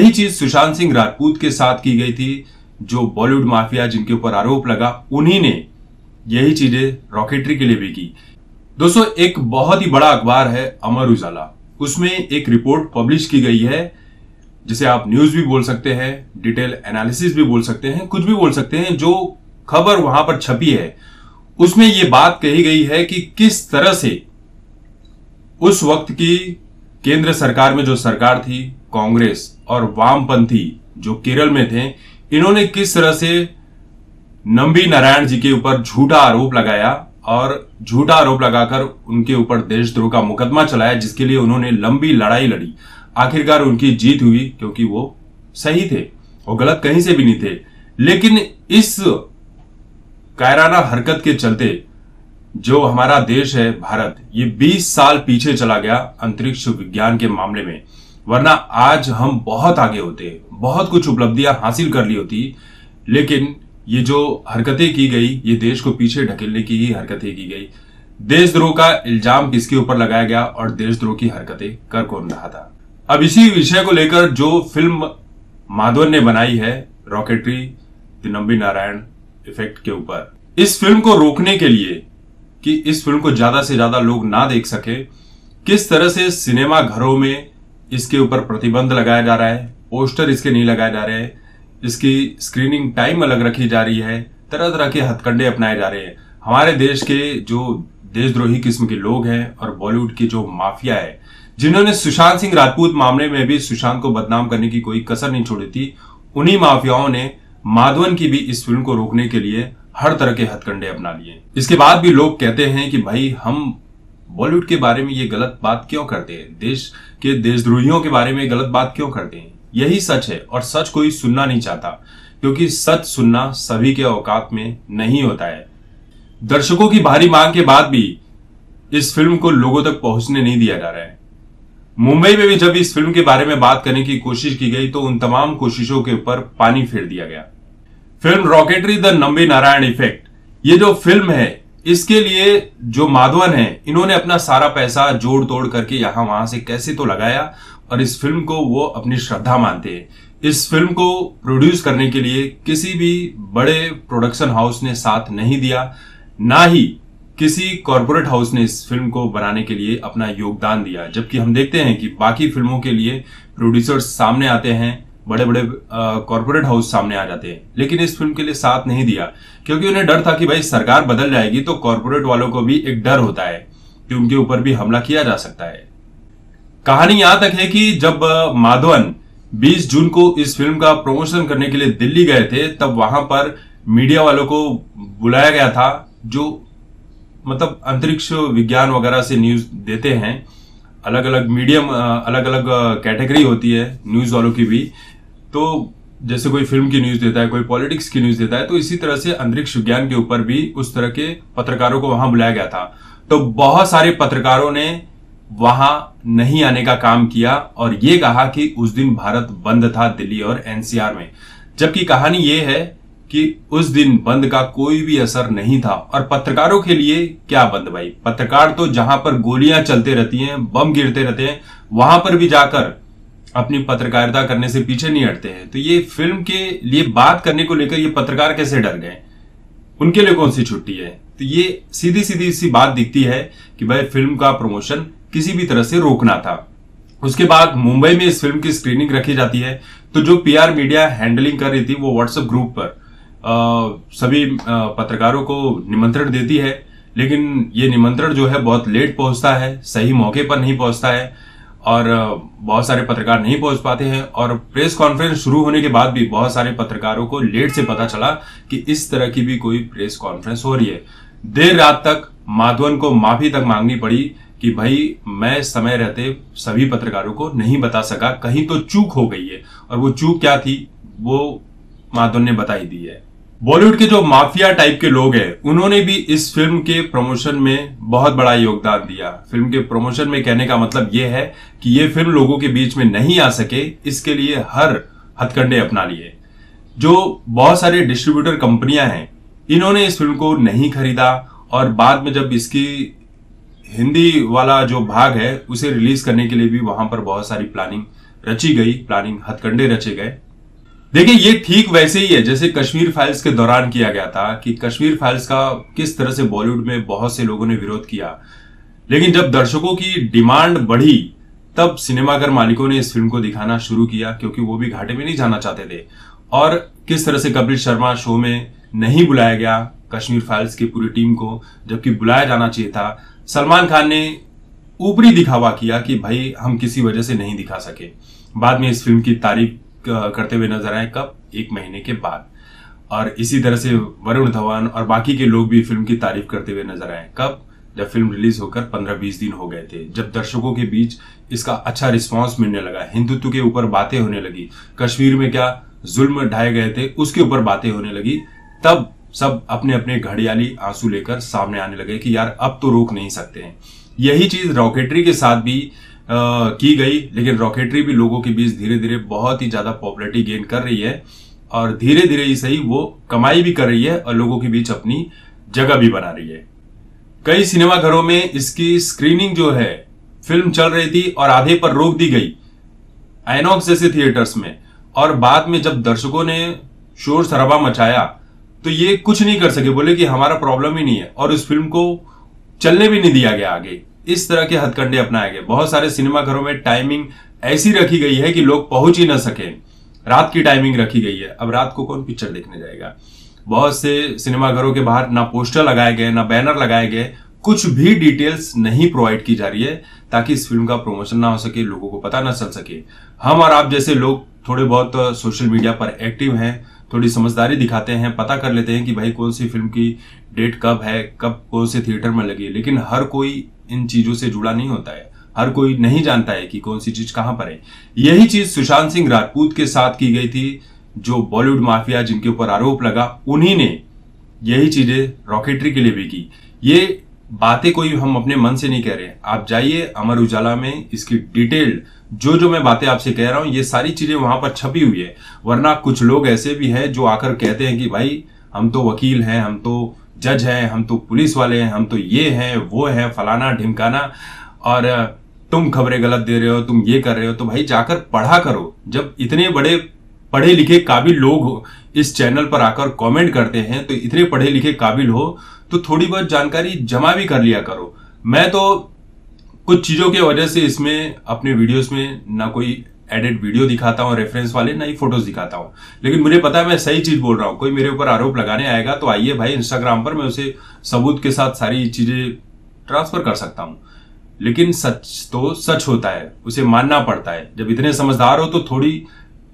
यही चीज सुशांत सिंह राजपूत के साथ की गई थी। जो बॉलीवुड माफिया जिनके ऊपर आरोप लगा, उन्हीं ने यही चीजें रॉकेटरी के लिए भी की। दोस्तों, एक बहुत ही बड़ा अखबार है अमर उजाला, उसमें एक रिपोर्ट पब्लिश की गई है, जिसे आप न्यूज भी बोल सकते हैं, डिटेल एनालिसिस भी बोल सकते हैं, कुछ भी बोल सकते हैं। जो खबर वहां पर छपी है उसमें यह बात कही गई है कि किस तरह से उस वक्त की केंद्र सरकार में जो सरकार थी, कांग्रेस और वामपंथी जो केरल में थे, इन्होंने किस तरह से नंबी नारायण जी के ऊपर झूठा आरोप लगाया और झूठा आरोप लगाकर उनके ऊपर देशद्रोह का मुकदमा चलाया, जिसके लिए उन्होंने लंबी लड़ाई लड़ी। आखिरकार उनकी जीत हुई, क्योंकि वो सही थे, वो गलत कहीं से भी नहीं थे। लेकिन इस कायराना हरकत के चलते जो हमारा देश है भारत, ये 20 साल पीछे चला गया अंतरिक्ष विज्ञान के मामले में। वरना आज हम बहुत आगे होते, बहुत कुछ उपलब्धियां हासिल कर ली होती। लेकिन ये जो हरकतें की गई, ये देश को पीछे ढकेलने की ही हरकतें की गई। देशद्रोह का इल्जाम किसके ऊपर लगाया गया और देशद्रोह की हरकतें कर कौन रहा था? अब इसी विषय को लेकर जो फिल्म माधवन ने बनाई है, rocketry the Nambi Narayan effect के ऊपर, इस फिल्म को रोकने के लिए कि इस फिल्म को ज्यादा से ज्यादा लोग ना देख सके, किस तरह से सिनेमा घरों में इसके ऊपर प्रतिबंध लगाया जा रहा है, पोस्टर इसके नहीं लगाए जा रहे हैं, इसकी स्क्रीनिंग टाइम अलग रखी जा रही है, तरह तरह के हथकंडे अपनाए जा रहे हैं। हमारे देश के जो देशद्रोही किस्म के लोग हैं और बॉलीवुड की जो माफिया है, जिन्होंने सुशांत सिंह राजपूत मामले में भी सुशांत को बदनाम करने की कोई कसर नहीं छोड़ी थी, उन्हीं माफियाओं ने माधवन की भी इस फिल्म को रोकने के लिए हर तरह के हथकंडे अपना लिए। इसके बाद भी लोग कहते हैं कि भाई, हम बॉलीवुड के बारे में ये गलत बात क्यों करते हैं, देश के देशद्रोहियों के बारे में गलत बात क्यों करते हैं? यही सच है और सच कोई सुनना नहीं चाहता, क्योंकि सच सुनना सभी के औकात में नहीं होता है। दर्शकों की भारी मांग के बाद भी इस फिल्म को लोगों तक पहुंचने नहीं दिया जा रहा है। मुंबई में भी जब इस फिल्म के बारे में बात करने की कोशिश की गई तो उन तमाम कोशिशों के ऊपर पानी फेर दिया गया। Film rocketry the Nambi Narayan effect, ये जो फिल्म है, इसके लिए जो माधवन है, इन्होंने अपना सारा पैसा जोड़ तोड़ करके यहां वहां से कैसे तो लगाया और इस फिल्म को वो अपनी श्रद्धा मानते हैं। इस फिल्म को प्रोड्यूस करने के लिए किसी भी बड़े प्रोडक्शन हाउस ने साथ नहीं दिया, ना ही किसी कॉर्पोरेट हाउस ने इस फिल्म को बनाने के लिए अपना योगदान दिया। जबकि हम देखते हैं कि बाकी फिल्मों के लिए प्रोड्यूसर्स सामने आते हैं, बड़े बड़े कॉर्पोरेट हाउस सामने आ जाते हैं, लेकिन इस फिल्म के लिए साथ नहीं दिया, क्योंकि उन्हें डर था कि भाई सरकार बदल जाएगी तो कॉर्पोरेट वालों को भी एक डर होता है कि उनके ऊपर भी हमला किया जा सकता है। कहानी यहां तक है कि जब माधवन 20 जून को इस फिल्म का प्रमोशन करने के लिए दिल्ली गए थे, तब वहां पर मीडिया वालों को बुलाया गया था, जो मतलब अंतरिक्ष विज्ञान वगैरह से न्यूज देते हैं। अलग अलग मीडियम, अलग अलग कैटेगरी होती है न्यूज वालों की भी। तो जैसे कोई फिल्म की न्यूज देता है, कोई पॉलिटिक्स की न्यूज देता है, तो इसी तरह से अंतरिक्ष विज्ञान के ऊपर भी उस तरह के पत्रकारों को वहां बुलाया गया था। तो बहुत सारे पत्रकारों ने वहां नहीं आने का काम किया और ये कहा कि उस दिन भारत बंद था दिल्ली और एनसीआर में। जबकि कहानी ये है कि उस दिन बंद का कोई भी असर नहीं था। और पत्रकारों के लिए क्या बंद भाई, पत्रकार तो जहां पर गोलियां चलते रहती हैं, बम गिरते रहते हैं, वहां पर भी जाकर अपनी पत्रकारिता करने से पीछे नहीं हटते हैं। तो ये फिल्म के लिए बात करने को लेकर ये पत्रकार कैसे डर गए? उनके लिए कौन सी छुट्टी है? तो ये सीधी सीधी सी बात दिखती है कि भाई फिल्म का प्रमोशन किसी भी तरह से रोकना था। उसके बाद मुंबई में इस फिल्म की स्क्रीनिंग रखी जाती है, तो जो पीआर मीडिया हैंडलिंग कर रही थी वो व्हाट्सएप ग्रुप पर सभी पत्रकारों को निमंत्रण देती है, लेकिन ये निमंत्रण जो है बहुत लेट पहुंचता है, सही मौके पर नहीं पहुंचता है और बहुत सारे पत्रकार नहीं पहुंच पाते हैं। और प्रेस कॉन्फ्रेंस शुरू होने के बाद भी बहुत सारे पत्रकारों को लेट से पता चला कि इस तरह की भी कोई प्रेस कॉन्फ्रेंस हो रही है। देर रात तक माधवन को माफी तक मांगनी पड़ी कि भाई मैं समय रहते सभी पत्रकारों को नहीं बता सका, कहीं तो चूक हो गई है। और वो चूक क्या थी वो माधवन ने बता ही दी है। बॉलीवुड के जो माफिया टाइप के लोग हैं, उन्होंने भी इस फिल्म के प्रमोशन में बहुत बड़ा योगदान दिया। फिल्म के प्रमोशन में कहने का मतलब यह है कि ये फिल्म लोगों के बीच में नहीं आ सके, इसके लिए हर हथकंडे अपना लिए। जो बहुत सारे डिस्ट्रीब्यूटर कंपनियां हैं, इन्होंने इस फिल्म को नहीं खरीदा और बाद में जब इसकी हिंदी वाला जो भाग है उसे रिलीज करने के लिए भी वहां पर बहुत सारी प्लानिंग रची गई, प्लानिंग हथकंडे रचे गए। देखिए, ये ठीक वैसे ही है जैसे कश्मीर फाइल्स के दौरान किया गया था कि कश्मीर फाइल्स का किस तरह से बॉलीवुड में बहुत से लोगों ने विरोध किया, लेकिन जब दर्शकों की डिमांड बढ़ी तब सिनेमाघर मालिकों ने इस फिल्म को दिखाना शुरू किया, क्योंकि वो भी घाटे में नहीं जाना चाहते थे। और किस तरह से कपिल शर्मा शो में नहीं बुलाया गया कश्मीर फाइल्स की पूरी टीम को, जबकि बुलाया जाना चाहिए था। सलमान खान ने ऊपरी दिखावा किया कि भाई हम किसी वजह से नहीं दिखा सके। बाद में इस फिल्म की तारीफ करते हुए नजर आए, कब? 1 महीने के बाद। और इसी तरह से वरुण धवन और बाकी के लोग भी फिल्म की तारीफ करते हुए नजर आए, कब? जब फिल्म रिलीज होकर 15-20 दिन हो गए थे, जब दर्शकों के बीच इसका अच्छा रिस्पांस मिलने लगा, हिंदुत्व के ऊपर बातें होने लगी, कश्मीर में क्या जुल्म ढाए गए थे उसके ऊपर बातें होने लगी, तब सब अपने अपने घड़ियाली आंसू लेकर सामने आने लगे कि यार अब तो रोक नहीं सकते हैं। यही चीज रॉकेटरी के साथ भी की गई, लेकिन रॉकेटरी भी लोगों के बीच धीरे धीरे बहुत ही ज्यादा पॉपुलैरिटी गेन कर रही है और धीरे धीरे ही सही वो कमाई भी कर रही है और लोगों के बीच अपनी जगह भी बना रही है। कई सिनेमाघरों में इसकी स्क्रीनिंग जो है, फिल्म चल रही थी और आधे पर रोक दी गई आइनॉक्स जैसे थिएटर्स में, और बाद में जब दर्शकों ने शोर शराबा मचाया तो ये कुछ नहीं कर सके, बोले कि हमारा प्रॉब्लम ही नहीं है, और उस फिल्म को चलने भी नहीं दिया गया आगे। इस तरह के हथकंडे अपनाए गए। बहुत सारे सिनेमाघरों में टाइमिंग ऐसी रखी गई है कि लोग पहुंच ही ना सके, रात की टाइमिंग रखी गई है। अब रात को कौन पिक्चर देखने जाएगा? बहुत से सिनेमाघरों के बाहर ना पोस्टर लगाए गए, ना बैनर लगाए गए, कुछ भी डिटेल्स नहीं प्रोवाइड की जा रही है ताकि इस फिल्म का प्रमोशन ना हो सके, लोगों को पता ना चल सके। हम और आप जैसे लोग थोड़े बहुत सोशल मीडिया पर एक्टिव हैं, थोड़ी समझदारी दिखाते हैं, पता कर लेते हैं कि भाई कौन सी फिल्म की डेट कब है, कब कौन से थिएटर में लगी, लेकिन हर कोई इन चीजों से जुड़ा नहीं होता है, हर कोई नहीं जानता है कि कौन सी चीज कहां पर है। यही चीज सुशांत सिंह राजपूत के साथ की गई थी। जो बॉलीवुड माफिया जिनके ऊपर आरोप लगा, उन्हीं ने यही चीजें रॉकेटरी के लिए भी की। ये बातें कोई हम अपने मन से नहीं कह रहे। आप जाइए अमर उजाला में, इसकी डिटेल्ड जो मैं बातें आपसे कह रहा हूं, ये सारी चीजें वहां पर छपी हुई है। वरना कुछ लोग ऐसे भी हैं जो आकर कहते हैं कि भाई हम तो वकील हैं, हम तो जज हैं, हम तो पुलिस वाले हैं, हम तो ये हैं वो है, फलाना ढिमकाना, और तुम खबरें गलत दे रहे हो, तुम ये कर रहे हो। तो भाई जाकर पढ़ा करो। जब इतने बड़े पढ़े लिखे काबिल लोग इस चैनल पर आकर कमेंट करते हैं, तो इतने पढ़े लिखे काबिल हो तो थोड़ी बहुत जानकारी जमा भी कर लिया करो। मैं तो कुछ चीजों की वजह से इसमें अपने वीडियोस में ना कोई एडिट वीडियो दिखाता हूं रेफरेंस वाले, ना ही फोटोज दिखाता हूं, लेकिन मुझे पता है मैं सही चीज बोल रहा हूं। कोई मेरे ऊपर आरोप लगाने आएगा तो आइए भाई इंस्टाग्राम पर, मैं उसे सबूत के साथ सारी चीजें ट्रांसफर कर सकता हूं। लेकिन सच तो सच होता है, उसे मानना पड़ता है। जब इतने समझदार हो तो थोड़ी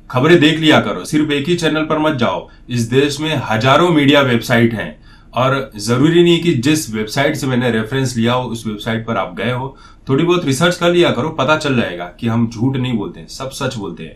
खबरें देख लिया करो, सिर्फ एक ही चैनल पर मत जाओ। इस देश में हजारों मीडिया वेबसाइट हैं और जरूरी नहीं कि जिस वेबसाइट से मैंने रेफरेंस लिया हो उस वेबसाइट पर आप गए हो। थोड़ी बहुत रिसर्च कर लिया करो, पता चल जाएगा कि हम झूठ नहीं बोलते हैं, सब सच बोलते हैं।